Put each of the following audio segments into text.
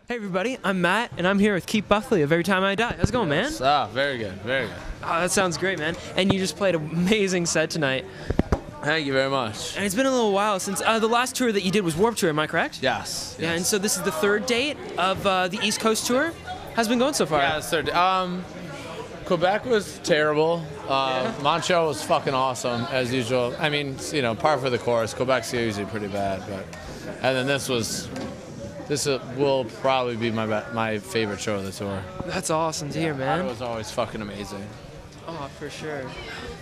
Hey everybody, I'm Matt, and I'm here with Keith Buckley of Every Time I Die. How's it going, man? Very good, very good. Oh, that sounds great, man. And you just played an amazing set tonight. Thank you very much. And it's been a little while since the last tour that you did was Warped Tour, am I correct? Yes. Yeah, and so this is the third date of the East Coast tour. How's it been going so far? Yeah, it's third. Quebec was terrible. Montreal was fucking awesome, as usual. I mean, you know, par for the course. Quebec's usually pretty bad, but... And then this will probably be my favorite show of the tour. That's awesome to hear, man. It was always fucking amazing. Oh, for sure.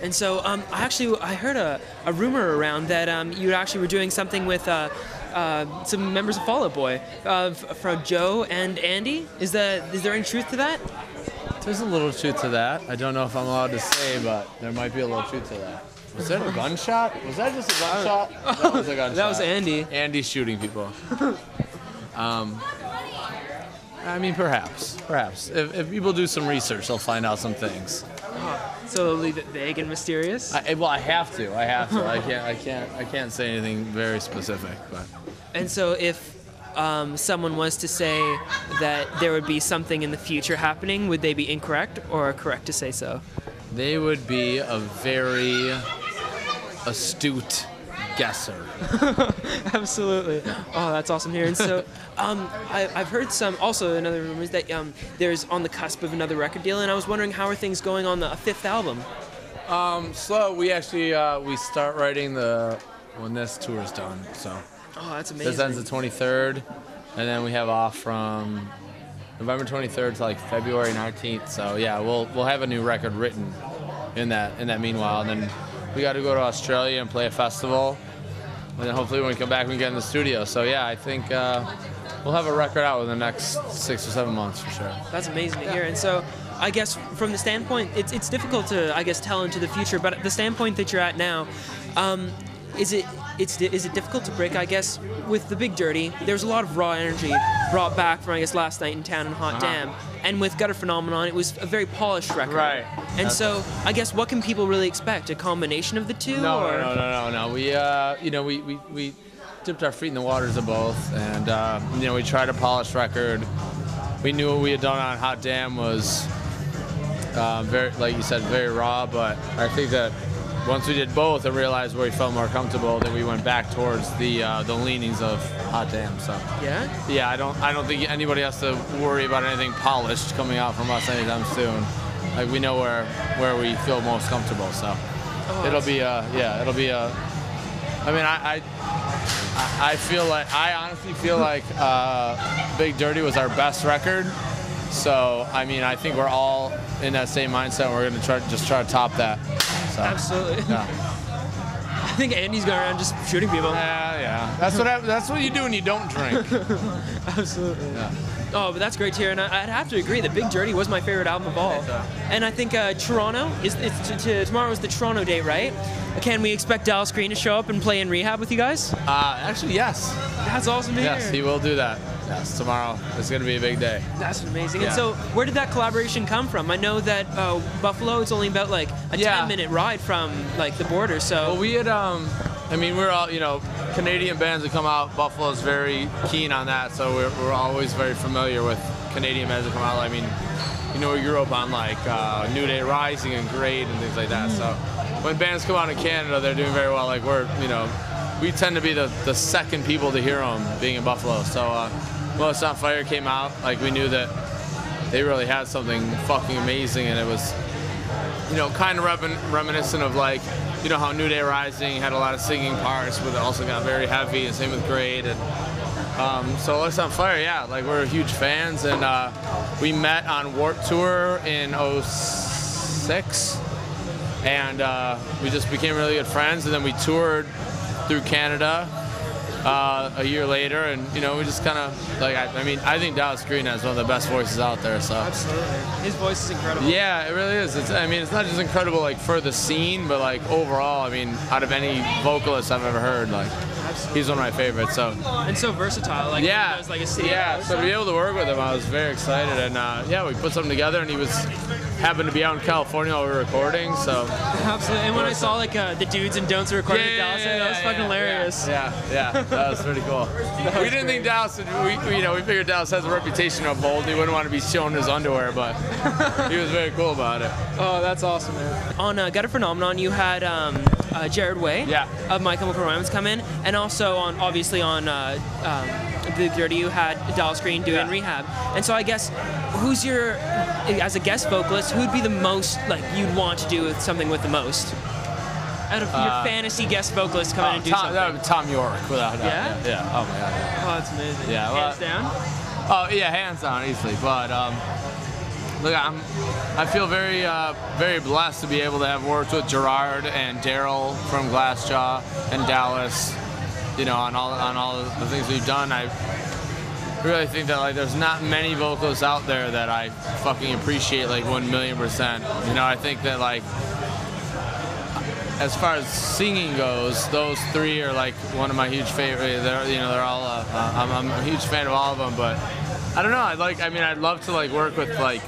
And so I heard a rumor around that you actually were doing something with some members of Fall Out Boy, from Joe and Andy. Is there any truth to that? There's a little truth to that. I don't know if I'm allowed to say, but there might be a little truth to that. Was that a gunshot? Was that just a gunshot? That was a gunshot. That was Andy. Andy's shooting people. I mean, perhaps. If people do some research, they'll find out some things. So they'll leave it vague and mysterious? I have to. I can't say anything very specific, but. And so if someone was to say that there would be something in the future happening, would they be incorrect or correct to say so? They would be a very astute guesser. Absolutely. Oh, that's awesome to hear. And so I've heard another rumor is that there's on the cusp of another record deal, and I was wondering how are things going on the fifth album? Slow. We actually we start writing when this tour is done. So. Oh, that's amazing. This ends the 23rd, and then we have off from November 23rd to like February 19th. So yeah, we'll have a new record written in that meanwhile, and then we got to go to Australia and play a festival, and then hopefully when we come back we get in the studio. So yeah, I think we'll have a record out in the next 6 or 7 months for sure. That's amazing to hear. And so I guess from the standpoint, it's difficult to tell into the future, but at the standpoint that you're at now, is it difficult to break? I guess with the Big Dirty, there's a lot of raw energy brought back from last night in town and Hot Damn, and with Gutter Phenomenon, it was a very polished record. Right. And so I guess what can people really expect? A combination of the two? No. We dipped our feet in the waters of both, and we tried a polished record. We knew what we had done on Hot Damn was very, like you said, very raw, but I think that once we did both and realized where we felt more comfortable, then we went back towards the leanings of Hot Damn. So yeah, I don't think anybody has to worry about anything polished coming out from us anytime soon. Like we know where we feel most comfortable. So it'll be I honestly feel like Big Dirty was our best record. So I mean, I think we're all in that same mindset. We're gonna try to top that. So, absolutely. Yeah. I think Andy's going around just shooting people. Yeah. That's what you do when you don't drink. Absolutely. Yeah. Oh, but that's great to hear, and I'd have to agree that Big Dirty was my favorite album of all. And I think Toronto tomorrow is the Toronto date, right? Can we expect Dallas Green to show up and play in rehab with you guys? Actually, yes. That's awesome to hear. Yes, he will do that. Yes, tomorrow is going to be a big day. That's amazing. Yeah. And so where did that collaboration come from? I know that Buffalo is only about like a 10-minute ride from like the border. So well, we had we're all, Canadian bands that come out. Buffalo's very keen on that, so we're always very familiar with Canadian bands that come out. I mean, we grew up on like New Day Rising and Grade and things like that. So when bands come out in Canada, they're doing very well. Like we tend to be the second people to hear them being in Buffalo. So when It's On Fire came out, like we knew that they really had something fucking amazing, and it was, kind of reminiscent of like, how New Day Rising had a lot of singing parts, but it also got very heavy, and same with Grade. And so It's On Fire, yeah, like we're huge fans, and we met on Warped Tour in 2006, and we just became really good friends, and then we toured through Canada a year later, and we just kind of like I think Dallas Green has one of the best voices out there. So absolutely, his voice is incredible. Yeah, it really is. It's not just incredible like for the scene, but like overall, out of any vocalist I've ever heard, like course. he's one of my favorites. So And so versatile. Like yeah, he does, like a city. yeah. So to be able to work with him, I was very excited, and yeah, we put something together, and he happened to be out in California while we were recording. So absolutely. And when I saw like the dudes and don'ts recording in Dallas, that was fucking hilarious. Yeah, that was pretty cool. We didn't think Dallas we figured Dallas has a reputation of bold. He wouldn't want to be showing his underwear, but he was very cool about it. Oh, that's awesome, man. On Gutter Phenomenon, you had Jared Way of My Chemical Romance come in, and also obviously on Big Dirty, you had Dallas Green doing Rehab. And so I guess, who's your, as a guest vocalist, who'd be the most, like, you'd want to do something with the most? Out of your fantasy guest vocalists come in and do something. That would be Tom York, without a doubt. Yeah? Yeah. Oh my God. Yeah. Oh, that's amazing. Yeah. Well, hands down? Oh yeah, hands down, easily. But look, I feel very very blessed to be able to have worked with Gerard and Daryl from Glassjaw and Dallas, on all the things we've done. I really think that, like, there's not many vocalists out there that I fucking appreciate, like, 1,000,000%. I think that, like, as far as singing goes, those three are like one of my huge favorites. They're all. I'm a huge fan of all of them, but I don't know. I'd love to, like, work with, like,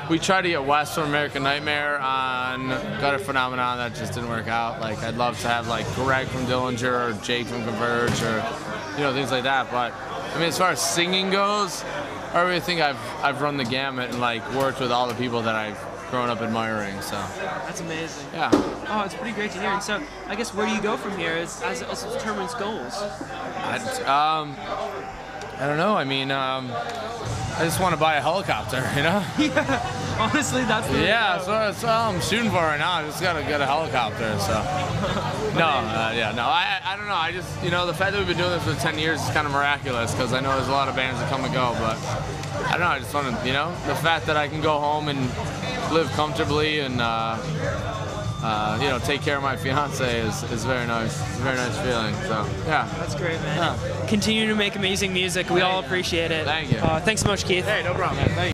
we tried to get Wes from American Nightmare on Gutter Phenomenon. That just didn't work out. Like, I'd love to have, like, Greg from Dillinger or Jake from Converge or things like that. But as far as singing goes, I really think I've run the gamut and, like, worked with all the people that I've grown up admiring. So that's amazing. Yeah. Oh, it's pretty great to hear. And so I guess, where do you go from here as it determines goals? I don't know. I just want to buy a helicopter, Yeah. Honestly, that's the that's all I'm shooting for right now. I just gotta get a helicopter. So I don't know. I just the fact that we've been doing this for 10 years is kind of miraculous, because I know there's a lot of bands that come and go, but I don't know. I just want to the fact that I can go home and live comfortably and take care of my fiance is very nice. It's a very nice feeling. So yeah. That's great, man. Yeah. Continue to make amazing music. We all appreciate it. Thank you. Thanks so much, Keith. Hey, no problem, man. Thank you.